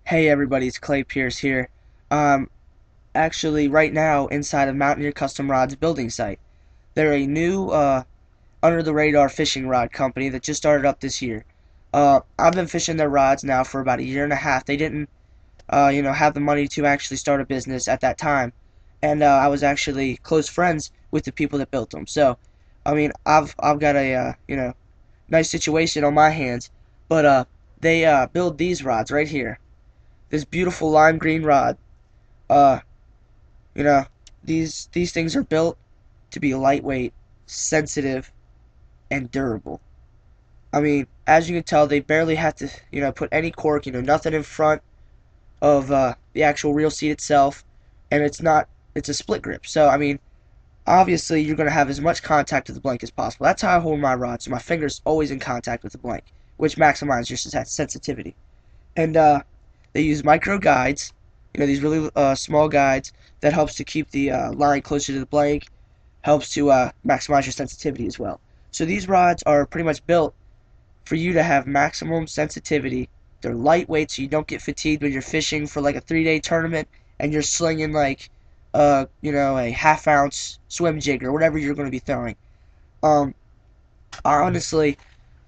Hey everybody, it's Clay Pierce here. Um, Actually, right now inside of Mountaineer Custom Rods building site. They're a new, under-the-radar fishing rod company that just started up this year. I've been fishing their rods now for about a year and a half. They didn't, have the money to actually start a business at that time, and I was actually close friends with the people that built them. So, I mean, I've got a, nice situation on my hands, but they build these rods right here. This beautiful lime green rod. Uh, you know, these things are built to be lightweight, sensitive, and durable. I mean, as you can tell, they barely have to, put any cork, nothing in front of the actual reel seat itself, and it's a split grip. So, I mean, obviously you're going to have as much contact with the blank as possible. That's how I hold my rod, so my finger's always in contact with the blank, which maximizes your sensitivity. And they use micro guides, these really small guides that helps to keep the line closer to the blank, helps to maximize your sensitivity as well. So these rods are pretty much built for you to have maximum sensitivity. They're lightweight, so you don't get fatigued when you're fishing for like a 3-day tournament and you're slinging like, a half-ounce swim jig or whatever you're going to be throwing. Um, Honestly,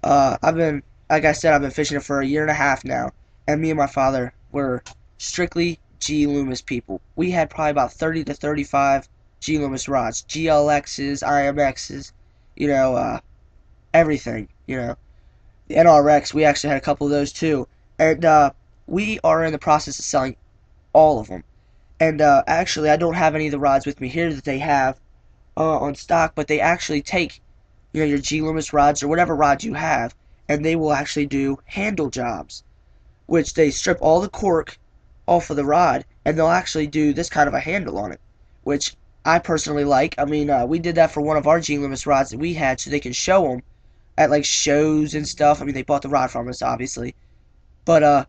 I've been, like I said, I've been fishing it for a year and a half now, and me and my father were strictly G Loomis people. We had probably about 30 to 35 G Loomis rods, GLXs, IMXs, you know, uh, everything, The NRX, we actually had a couple of those too, and we are in the process of selling all of them. And actually, I don't have any of the rods with me here that they have on stock, but they actually take your G Loomis rods or whatever rods you have, and they will actually do handle jobs, which they strip all the cork off of the rod, and they'll actually do this kind of a handle on it, which I personally like. I mean, we did that for one of our G Loomis rods that we had, so they can show them at like shows and stuff. I mean, they bought the rod from us, obviously, but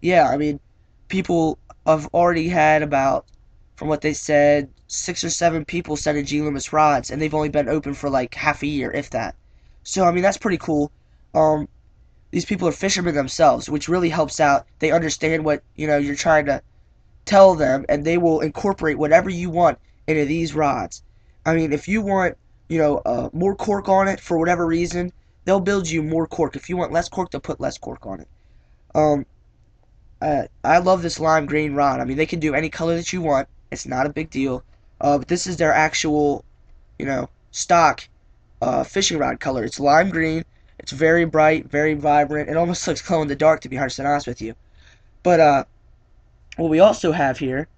yeah, I mean, people have already had about, from what they said, 6 or 7 people sending G Loomis rods, and they've only been open for like half a year, if that. So I mean, that's pretty cool. Um, these people are fishermen themselves, which really helps out. They understand what you're trying to tell them, and they will incorporate whatever you want into these rods. I mean, if you want, more cork on it for whatever reason, they'll build you more cork. If you want less cork, they'll put less cork on it. Um, I love this lime green rod. I mean, they can do any color that you want. It's not a big deal. But this is their actual, stock fishing rod color. It's lime green. It's very bright, very vibrant. It almost looks glow in the dark, to be honest with you. But what we also have here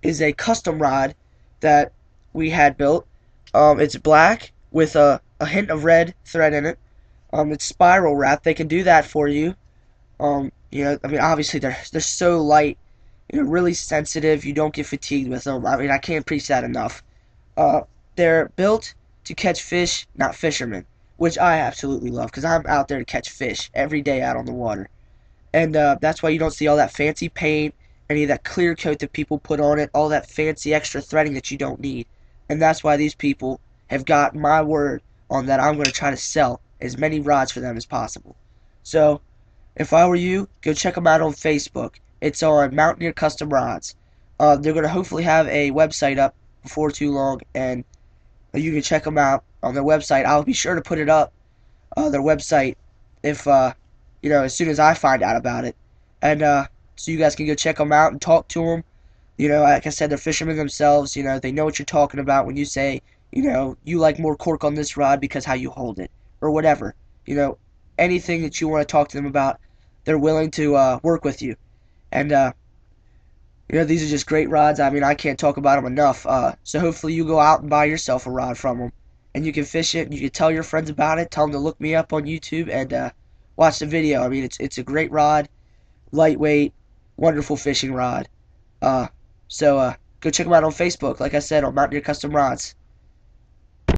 is a custom rod that we had built. It's black with a hint of red thread in it. It's spiral wrap. They can do that for you. I mean, obviously they're so light, really sensitive. You don't get fatigued with them. I mean, I can't preach that enough. Uh, they're built to catch fish, not fishermen, which I absolutely love because I'm out there to catch fish every day out on the water, and that's why you don't see all that fancy paint, any of that clear coat that people put on it, all that fancy extra threading that you don't need, and that's why these people have got my word on that. I'm going to try to sell as many rods for them as possible. So if I were you, go check them out on Facebook. It's on Mountaineer Custom Rods. They're going to hopefully have a website up before too long, and you can check them out on their website. I'll be sure to put it up, their website, if, as soon as I find out about it. And so you guys can go check them out and talk to them. Like I said, they're fishermen themselves. They know what you're talking about when you say, you like more cork on this rod because how you hold it, or whatever. Anything that you want to talk to them about, they're willing to work with you. And these are just great rods. I mean, I can't talk about them enough. So hopefully you go out and buy yourself a rod from them, and you can fish it. And you can tell your friends about it. Tell them to look me up on YouTube and watch the video. I mean, it's a great rod, lightweight, wonderful fishing rod. So go check them out on Facebook. Like I said, on Mountaineer Custom Rods.